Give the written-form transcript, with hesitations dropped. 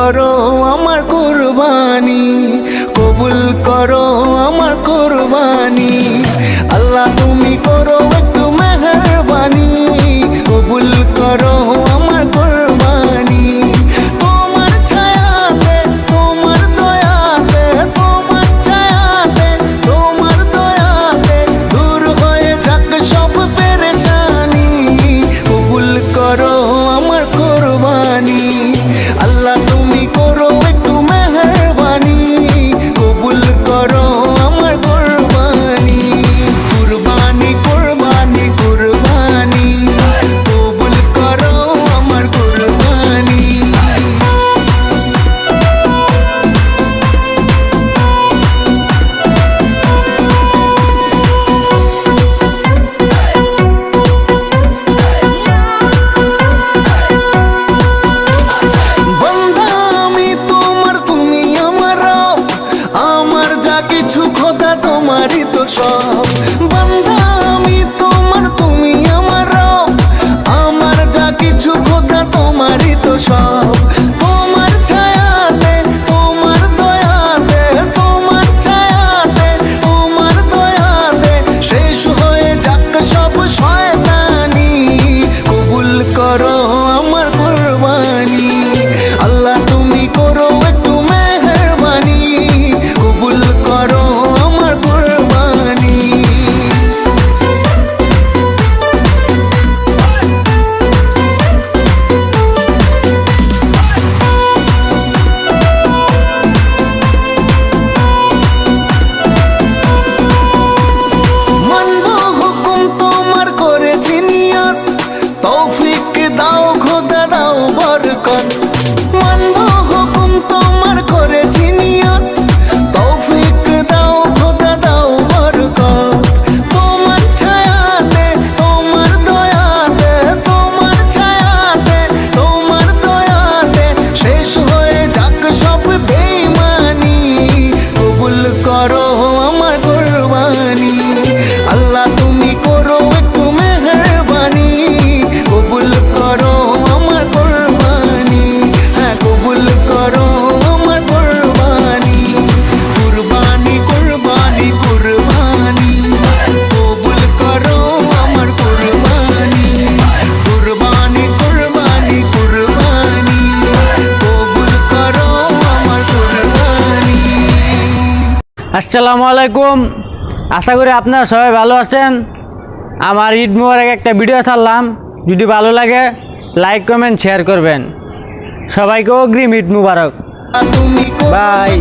করো আমার কুরবানি, কবুল করো আমার কুরবানি। আল্লাহ তুমি করো একটু মেহেরবানি, কবুল করো আমার কুরবানি। তোমার ছায়াতে তোমার দয়াতে, তোমার ছায়াতে তোমার দয়াতে দূর হয়ে যাক সব পেরেশানি, কবুল করো আমার কুরবানি। আল্লাহ তুমি করো একটু মেহেরবানি, কবুল করো আমার কুরবানি। কুরবানি কুরবানি কুরবানি, কবুল করো আমার কুরবানি। বন্ধা আমি তোমার, তুমি আমার রব, আমার যা কিছু খোদা তোমারই তো সব। বন্ধা আমি তোমার, তুমি আমার রব, আমার যা কিছু খোদা তোমারই তো সব। তোমার ছায়াতে তোমার দয়াতে, তোমার ছায়াতে তোমার দয়াতে শেষ হয়ে যাক সব শয়তানি, কবুল করো আমার কুরবানি। আল্লাহ তুমি করো একটু মেহেরবানি, কবুল করো আমার কুরবানি। মানবো হুকুম তোমার করেছি নিয়ত, তৌফিক দাও খোদা দাও বরকত। মানবো হুকুম তোমার করেছি নিয়ত, তৌফিক দাও খোদা দাও বরকত। তোমার ছায়াতে তোমার দয়াতে, তোমার ছায়াতে তোমার দয়াতে শেষ হয়ে যাক সব বেঈমানি, কবুল করো আমার কুরবানি। আল্লাহ তুমি করো একটু মেহেরবানি, কবুল করো আমার কুরবানি। হ্যাঁ কবুল করো আমার কুরবানি। কুরবানি কুরবানি কুরবানি, কবুল করো আমার কুরবানি। কুরবানি কুরবানি কুরবানি, কবুল করো আমার কুরবানি। আসসালামু আলাইকুম, আশা করি আপনারা সবাই ভালো আছেন। আমার ঈদ মোবারক একটা ভিডিও ছাড়লাম, যদি ভালো লাগে লাইক কমেন্ট শেয়ার করবেন। সবাইকে অগ্রিম ঈদ মোবারক। তুমি বাই।